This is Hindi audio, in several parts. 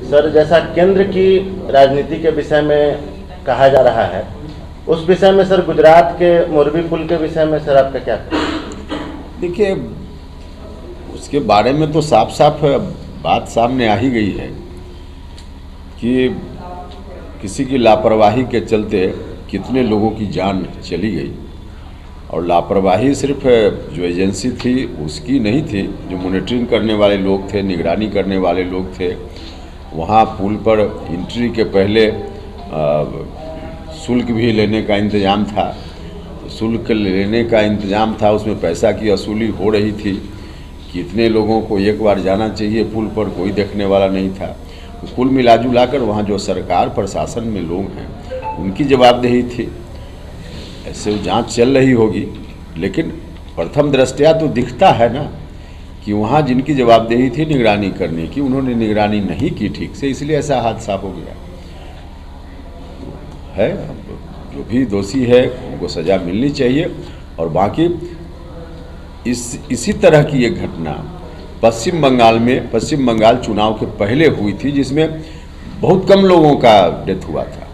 सर, जैसा केंद्र की राजनीति के विषय में कहा जा रहा है, उस विषय में सर गुजरात के मोरबी पुल के विषय में सर आपका क्या कहना है? देखिए, उसके बारे में तो साफ साफ बात सामने आ ही गई है कि किसी की लापरवाही के चलते कितने लोगों की जान चली गई। और लापरवाही सिर्फ जो एजेंसी थी उसकी नहीं थी, जो मॉनिटरिंग करने वाले लोग थे, निगरानी करने वाले लोग थे। वहाँ पुल पर एंट्री के पहले शुल्क भी लेने का इंतज़ाम था, शुल्क लेने का इंतज़ाम था, उसमें पैसा की वसूली हो रही थी। कितने लोगों को एक बार जाना चाहिए पुल पर, कोई देखने वाला नहीं था। कुल मिला कर वहाँ जो सरकार प्रशासन में लोग हैं उनकी जवाबदेही थी। ऐसे जांच चल रही होगी, लेकिन प्रथम दृष्टया तो दिखता है ना कि वहाँ जिनकी जवाबदेही थी निगरानी करने की, उन्होंने निगरानी नहीं की ठीक से, इसलिए ऐसा हादसा हो गया है। जो भी दोषी है उनको सज़ा मिलनी चाहिए। और बाकी इसी तरह की एक घटना पश्चिम बंगाल चुनाव के पहले हुई थी, जिसमें बहुत कम लोगों का डेथ हुआ था,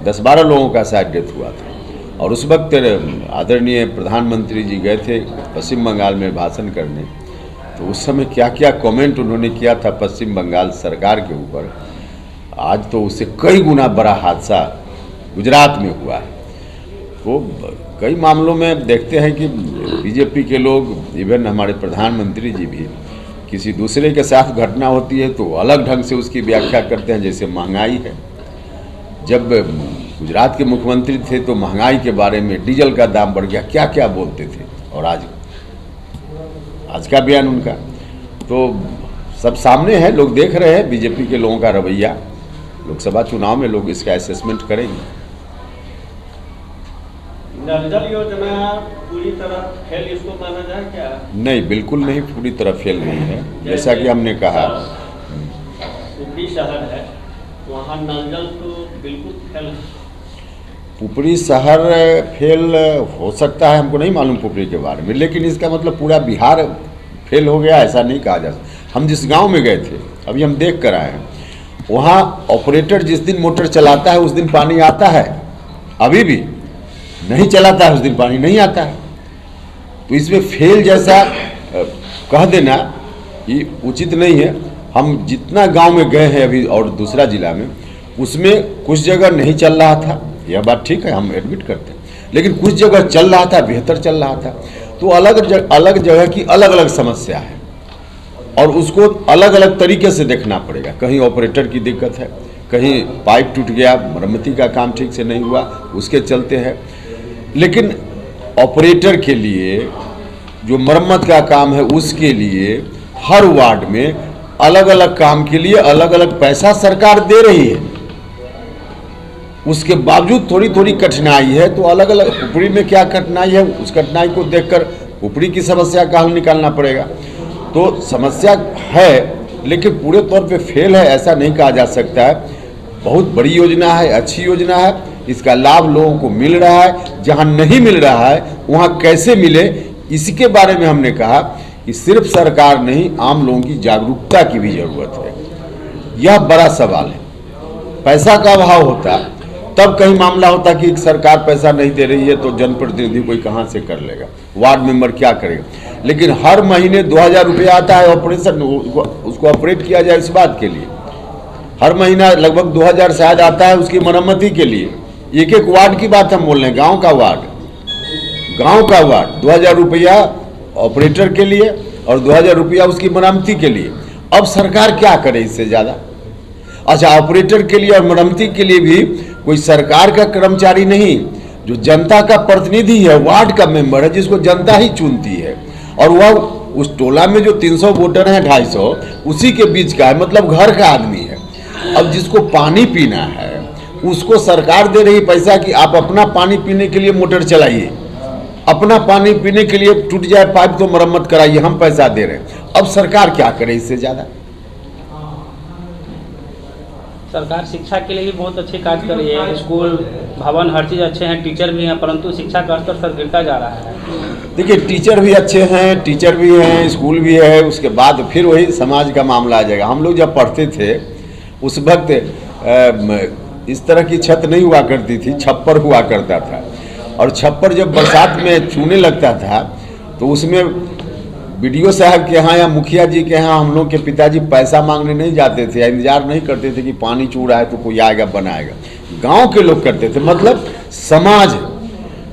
10-12 लोगों का शायद डेथ हुआ था। और उस वक्त आदरणीय प्रधानमंत्री जी गए थे पश्चिम बंगाल में भाषण करने, तो उस समय क्या क्या कमेंट उन्होंने किया था पश्चिम बंगाल सरकार के ऊपर। आज तो उससे कई गुना बड़ा हादसा गुजरात में हुआ है। तो कई मामलों में देखते हैं कि बीजेपी के लोग, इवन हमारे प्रधानमंत्री जी भी, किसी दूसरे के साथ घटना होती है तो अलग ढंग से उसकी व्याख्या करते हैं। जैसे महंगाई है, जब गुजरात के मुख्यमंत्री थे तो महंगाई के बारे में, डीजल का दाम बढ़ गया, क्या क्या बोलते थे। और आज का बयान उनका तो सब सामने है, लोग देख रहे हैं बीजेपी के लोगों का रवैया। लोकसभा चुनाव में लोग इसका असेसमेंट करेंगे। नल योजना पूरी तरह फेल इसको माना जाए क्या? नहीं, बिल्कुल नहीं, पूरी तरह फेल नहीं है। जैसा कि हमने कहा, पुपरी शहर है, वहाँ नल जल तो बिल्कुल फेल है। पुपरी शहर फेल हो सकता है, हमको नहीं मालूम पुपरी के बारे में, लेकिन इसका मतलब पूरा बिहार फेल हो गया ऐसा नहीं कहा जा सकता। हम जिस गांव में गए थे, अभी हम देख कर आए हैं, वहाँ ऑपरेटर जिस दिन मोटर चलाता है उस दिन पानी आता है, अभी भी नहीं चलाता है उस दिन पानी नहीं आता है। तो इसमें फेल जैसा कह देना ये उचित नहीं है। हम जितना गांव में गए हैं अभी और दूसरा जिला में, उसमें कुछ जगह नहीं चल रहा था, यह बात ठीक है, हम एडमिट करते हैं, लेकिन कुछ जगह चल रहा था, बेहतर चल रहा था। तो अलग जगह की अलग अलग समस्या है और उसको अलग अलग तरीके से देखना पड़ेगा। कहीं ऑपरेटर की दिक्कत है, कहीं पाइप टूट गया, मरम्मती का काम ठीक से नहीं हुआ, उसके चलते है। लेकिन ऑपरेटर के लिए जो मरम्मत का काम है उसके लिए हर वार्ड में अलग अलग काम के लिए अलग अलग पैसा सरकार दे रही है। उसके बावजूद थोड़ी थोड़ी कठिनाई है, तो अलग अलग पुपरी में क्या कठिनाई है, उस कठिनाई को देखकर पुपरी की समस्या का हल निकालना पड़ेगा। तो समस्या है, लेकिन पूरे तौर पे फेल है ऐसा नहीं कहा जा सकता है। बहुत बड़ी योजना है, अच्छी योजना है, इसका लाभ लोगों को मिल रहा है। जहां नहीं मिल रहा है वहां कैसे मिले, इसके बारे में हमने कहा कि सिर्फ सरकार नहीं, आम लोगों की जागरूकता की भी जरूरत है। यह बड़ा सवाल है। पैसा का अभाव होता तब कहीं मामला होता कि सरकार पैसा नहीं दे रही है तो जनप्रतिनिधि कोई कहां से कर लेगा, वार्ड मेंबर क्या करेगा। लेकिन हर महीने 2000 रुपया आता है ऑपरेशन, उसको ऑपरेट किया जाए इस बात के लिए। हर महीना लगभग 2000 शायद आता है उसकी मरम्मती के लिए। एक एक वार्ड की बात हम बोल रहे हैं, गांव का वार्ड 2000 रुपया ऑपरेटर के लिए और 2000 रुपया उसकी मरम्मती के लिए। अब सरकार क्या करे इससे ज़्यादा? अच्छा, ऑपरेटर के लिए और मरम्मती के लिए भी कोई सरकार का कर्मचारी नहीं, जो जनता का प्रतिनिधि है, वार्ड का मेंबर है, जिसको जनता ही चुनती है, और वह उस टोला में जो 300 वोटर हैं, 250 उसी के बीच का है, मतलब घर का आदमी है। अब जिसको पानी पीना है उसको सरकार दे रही पैसा कि आप अपना पानी पीने के लिए मोटर चलाइए, अपना पानी पीने के लिए टूट जाए पाइप तो मरम्मत कराइए, हम पैसा दे रहे हैं। अब सरकार क्या करे इससे ज़्यादा? सरकार शिक्षा के लिए भी बहुत अच्छे कार्य कर रही है, स्कूल भवन हर चीज़ अच्छे हैं, टीचर भी हैं, परंतु शिक्षा का स्तर सर गिरता जा रहा है। देखिए, टीचर भी अच्छे हैं, टीचर भी हैं, स्कूल भी है, उसके बाद फिर वही समाज का मामला आ जाएगा। हम लोग जब पढ़ते थे उस वक्त इस तरह की छत नहीं हुआ करती थी, छप्पर हुआ करता था। और छप्पर जब बरसात में चूने लगता था तो उसमें बीडीओ साहब के यहाँ या मुखिया जी के यहाँ हम लोग के पिताजी पैसा मांगने नहीं जाते थे, इंतजार नहीं करते थे कि पानी चू रहा है तो कोई आएगा बनाएगा। गांव के लोग करते थे। मतलब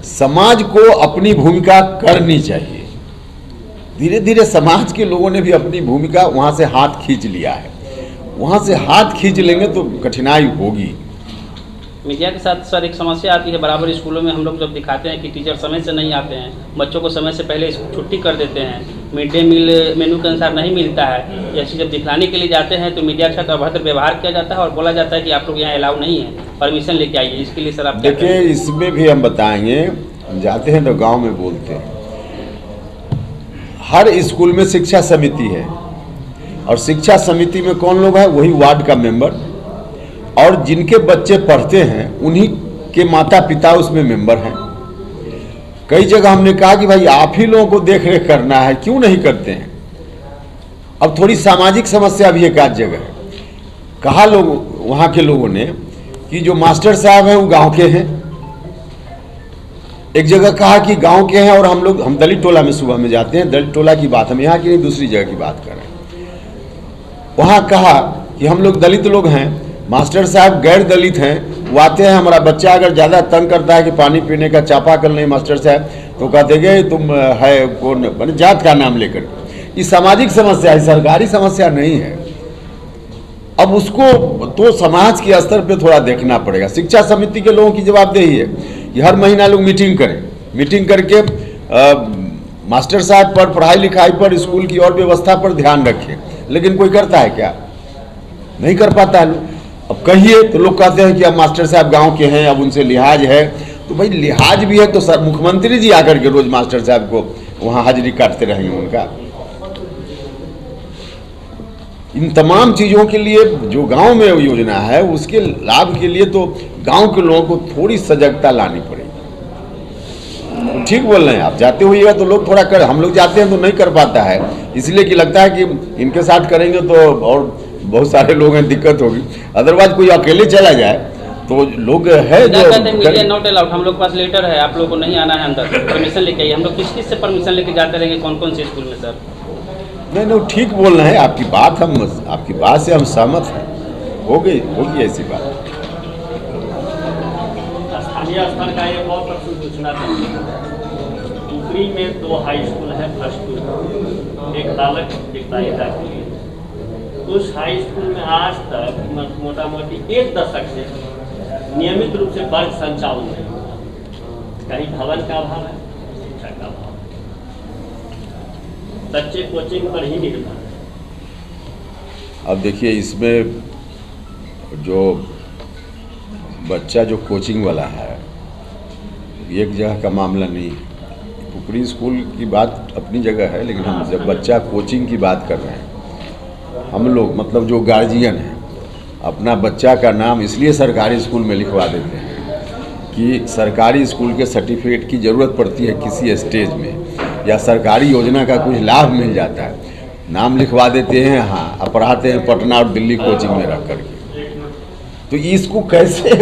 समाज को अपनी भूमिका करनी चाहिए। धीरे धीरे समाज के लोगों ने भी अपनी भूमिका वहाँ से हाथ खींच लिया है। वहाँ से हाथ खींच लेंगे तो कठिनाई होगी। मीडिया के साथ सर एक समस्या आती है, बराबर स्कूलों में हम लोग जब दिखाते हैं कि टीचर समय से नहीं आते हैं, बच्चों को समय से पहले छुट्टी कर देते हैं, मिड डे मील मेनू के अनुसार नहीं मिलता है, जैसे जब दिखलाने के लिए जाते हैं तो मीडिया के साथ अभद्र व्यवहार किया जाता है और बोला जाता है कि आप लोग यहाँ अलाउ नहीं है, परमिशन लेके आइए। इसके लिए सर आप देखिए, इसमें भी हम बताएंगे, हम जाते हैं तो गाँव में बोलते हैं। हर स्कूल में शिक्षा समिति है और शिक्षा समिति में कौन लोग हैं? वही वार्ड का मेंबर, और जिनके बच्चे पढ़ते हैं उन्हीं के माता पिता उसमें मेंबर हैं। कई जगह हमने कहा कि भाई आप ही लोगों को देख रेख करना है, क्यों नहीं करते हैं? अब थोड़ी सामाजिक समस्या भी एक आध जगह है। कहा लोग वहाँ के लोगों ने कि जो मास्टर साहब हैं वो गांव के हैं। एक जगह कहा कि गांव के हैं और हम दलित टोला में सुबह में जाते हैं, दलित टोला की बात हम यहाँ की नहीं दूसरी जगह की बात कर रहे हैं। वहाँ कहा कि हम लोग दलित लोग हैं, मास्टर साहब गैर दलित हैं, वो आते हैं, हमारा बच्चा अगर ज़्यादा तंग करता है कि पानी पीने का चापाकल नहीं मास्टर साहब, तो कहते गए तुम है कौन, मैंने जात का नाम लेकर। ये सामाजिक समस्या है, सरकारी समस्या नहीं है। अब उसको तो समाज के स्तर पे थोड़ा देखना पड़ेगा। शिक्षा समिति के लोगों की जवाबदेही है कि हर महीना लोग मीटिंग करें, मीटिंग करके मास्टर साहब पर, पढ़ाई लिखाई पर, स्कूल की और व्यवस्था पर ध्यान रखें। लेकिन कोई करता है क्या? नहीं कर पाता है। अब कहिए तो लोग कहते हैं कि अब मास्टर साहब गांव के हैं, अब उनसे लिहाज है। तो भाई लिहाज भी है तो सर मुख्यमंत्री जी आकर के रोज मास्टर साहब को वहां हाजिरी काटते रहेंगे उनका। इन तमाम चीज़ों के लिए जो गांव में योजना है उसके लाभ के लिए तो गांव के लोगों को थोड़ी सजगता लानी पड़ेगी। ठीक बोल रहे हैं आप, जाते होइएगा तो लोग थोड़ा कर, हम लोग जाते हैं तो नहीं कर पाता है, इसलिए कि लगता है कि इनके साथ करेंगे तो और बहुत सारे लोग हैं, दिक्कत होगी। अदरवाइज कोई अकेले चला जाए तो लोग है जो मीडिया नॉट अलाउड, हम लोग के पास लेटर है, आप लोगों को नहीं आना है अंदर, परमिशन लेके आइए। हम लोग किस से परमिशन लेके जाते रहेंगे, कौन कौन से स्कूल में सर? नहीं, ठीक बोल रहे हैं, आपकी बात से हम सहमत हैं। होगी ऐसी बात। स्थानीय स्तर का एक और प्रश्न पूछना चाहूँगा। ऊपरी में 2 हाई स्कूल है, +2, एक बालक एक बालिका। उस हाई स्कूल में आज तक मोटा मोटी 1 दशक से नियमित रूप से वर्ग संचालन नहीं हुआ। कहीं भवन का अभाव है, शिक्षा का अभाव, बच्चे कोचिंग पर ही निर्भर है। अब देखिए, इसमें जो बच्चा जो कोचिंग वाला है, एक जगह का मामला नहीं है। ऊपरी स्कूल की बात अपनी जगह है, लेकिन हम जब बच्चा कोचिंग की बात कर रहे हैं, हम लोग मतलब जो गार्जियन हैं अपना बच्चा का नाम इसलिए सरकारी स्कूल में लिखवा देते हैं कि सरकारी स्कूल के सर्टिफिकेट की ज़रूरत पड़ती है किसी स्टेज में, या सरकारी योजना का कुछ लाभ मिल जाता है, नाम लिखवा देते हैं। हाँ, अब पढ़ाते हैं पटना और दिल्ली कोचिंग में रख करके। तो इसको कैसे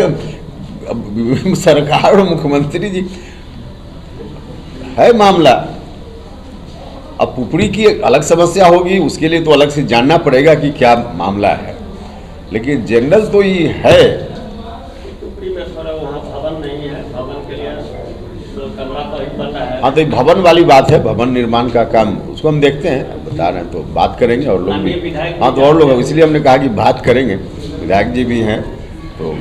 सरकार और मुख्यमंत्री जी है मामला। अब पुपड़ी की अलग समस्या होगी, उसके लिए तो अलग से जानना पड़ेगा कि क्या मामला है, लेकिन जनरल तो ये है। पुपड़ी में थोड़ा वहाँ भवन नहीं है, भवन के लिए तो कमरा तो ही पता है। हाँ, तो ये भवन वाली बात है, भवन निर्माण का काम उसको हम देखते हैं, बता रहे हैं तो बात करेंगे। और लोग भी, हाँ, तो और लोग, इसलिए हमने कहा कि बात करेंगे। विधायक जी भी हैं तो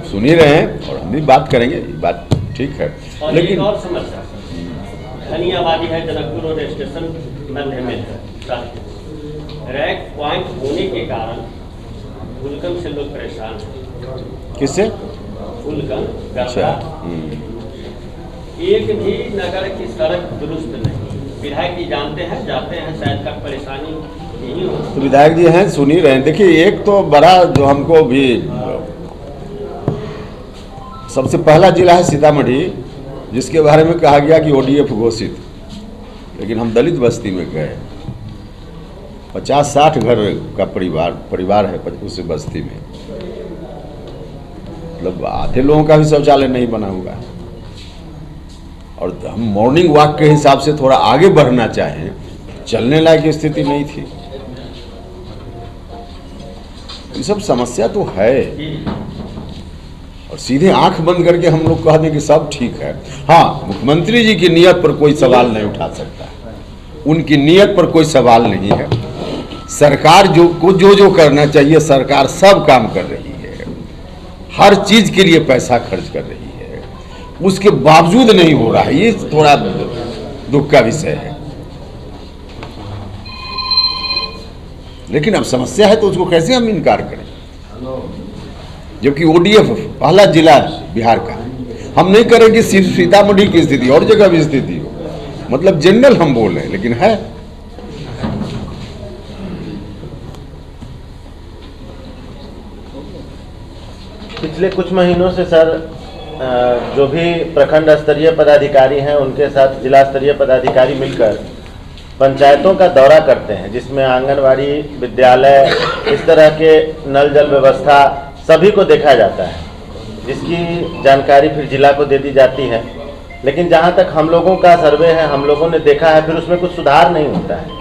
सुन ही रहे हैं और हम भी बात करेंगे, ये बात ठीक है। लेकिन और समस्या घनी आबादी है, जनकपुर रोड स्टेशन मध्य में है, रैक पॉइंट होने के कारण फुलकन से लोग परेशान हैं। किससे? फुलकन। अच्छा। एक भी नगर की सड़क दुरुस्त नहीं। विधायक जी जानते हैं, जाते हैं, शायद तक परेशानी नहीं हो। तो विधायक जी हैं, सुन ही रहे हैं। देखिए, एक तो बड़ा जो हमको भी सबसे पहला जिला है सीतामढ़ी, जिसके बारे में कहा गया कि ODF घोषित, लेकिन हम दलित बस्ती में गए, 50-60 घर का परिवार है उस बस्ती में। मतलब आधे लोगों का भी शौचालय नहीं बना हुआ है। और हम मॉर्निंग वॉक के हिसाब से थोड़ा आगे बढ़ना चाहें, चलने लायक स्थिति नहीं थी। ये सब समस्या तो है, और सीधे आंख बंद करके हम लोग कह दें कि सब ठीक है। हाँ, मुख्यमंत्री जी की नीयत पर कोई सवाल नहीं उठा सकता है, उनकी नीयत पर कोई सवाल नहीं है। सरकार जो करना चाहिए सरकार सब काम कर रही है, हर चीज के लिए पैसा खर्च कर रही है, उसके बावजूद नहीं हो रहा है, ये थोड़ा दुख का विषय है। लेकिन अब समस्या है तो उसको कैसे हम इनकार करें, जबकि ODF पहला जिला बिहार का। हम नहीं करेंगे सिर्फ सीतामढ़ी की स्थिति, और जगह भी स्थिति हो, मतलब जनरल हम बोल रहे हैं, लेकिन है। पिछले कुछ महीनों से सर जो भी प्रखंड स्तरीय पदाधिकारी हैं उनके साथ जिला स्तरीय पदाधिकारी मिलकर पंचायतों का दौरा करते हैं, जिसमें आंगनवाड़ी, विद्यालय, इस तरह के नल जल व्यवस्था सभी को देखा जाता है, जिसकी जानकारी फिर जिला को दे दी जाती है। लेकिन जहां तक हम लोगों का सर्वे है, हम लोगों ने देखा है, फिर उसमें कुछ सुधार नहीं होता है।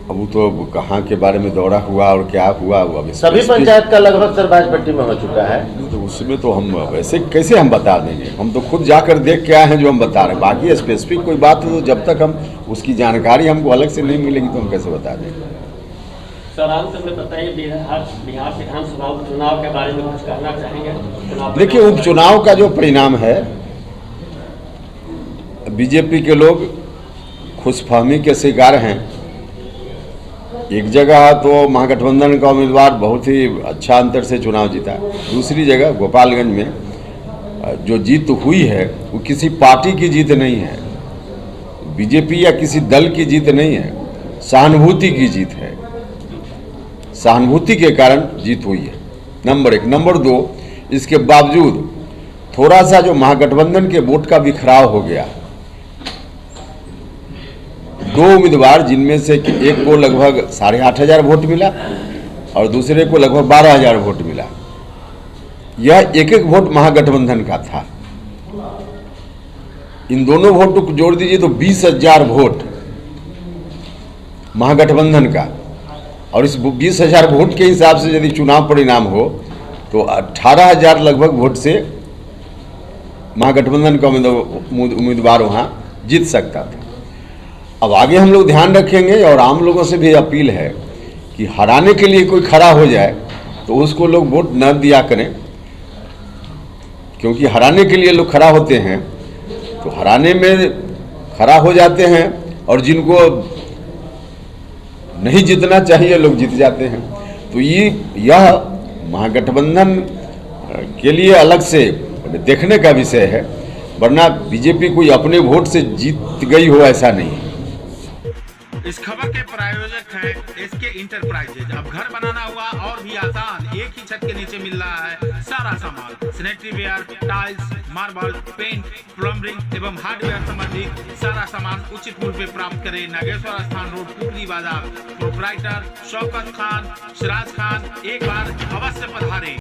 अब वो तो कहाँ के बारे में दौरा हुआ और क्या हुआ, वो अभी सभी पंचायत का लगभग सर बाजपट्टी में हो चुका है। तो उसमें तो हम वैसे कैसे हम बता देंगे, हम तो खुद जाकर देख के आए हैं जो हम बता रहे हैं। बाकी स्पेसिफिक कोई बात तो जब तक हम उसकी जानकारी हमको अलग से नहीं मिलेगी तो हम कैसे बता देंगे। सर, अंत में बताइए, बिहार विधानसभा उपचुनाव के बारे में कुछ कहना चाहेंगे? देखिए, उपचुनाव का जो परिणाम है, बीजेपी के लोग खुशफहमी के शिकार हैं। एक जगह तो महागठबंधन का उम्मीदवार बहुत ही अच्छा अंतर से चुनाव जीता, दूसरी जगह गोपालगंज में जो जीत हुई है वो किसी पार्टी की जीत नहीं है, बीजेपी या किसी दल की जीत नहीं है, सहानुभूति की जीत है। सहानुभूति के कारण जीत हुई है, नंबर 1। नंबर 2, इसके बावजूद थोड़ा सा जो महागठबंधन के वोट का बिखराव हो गया, 2 उम्मीदवार जिनमें से एक को लगभग 8,500 वोट मिला और दूसरे को लगभग 12,000 वोट मिला। यह एक वोट महागठबंधन का था। इन दोनों वोटों को जोड़ दीजिए तो 20,000 वोट महागठबंधन का, और इस 20,000 वोट के हिसाब से यदि चुनाव परिणाम हो तो 18,000 लगभग वोट से महागठबंधन का उम्मीदवार वहां जीत सकता था। अब आगे हम लोग ध्यान रखेंगे, और आम लोगों से भी अपील है कि हराने के लिए कोई खड़ा हो जाए तो उसको लोग वोट न दिया करें, क्योंकि हराने के लिए लोग खड़ा होते हैं तो हराने में खड़ा हो जाते हैं, और जिनको नहीं जीतना चाहिए लोग जीत जाते हैं। तो यह महागठबंधन के लिए अलग से देखने का विषय है, वरना बीजेपी कोई अपने वोट से जीत गई हो ऐसा नहीं है। इस खबर के प्रायोजक हैं SK इंटरप्राइजेज। अब घर बनाना हुआ और भी आसान, एक ही छत के नीचे मिल रहा है सारा सामान, sanitary ware, tiles, marble, paint, plumbing एवं हार्डवेयर संबंधित सारा सामान उचित मूल्य पे प्राप्त करें। नागेश्वर स्थान रोड, टुकली बाजार। प्रोपराइटर शौकत खान, सिराज खान। एक बार अवश्य पधारें।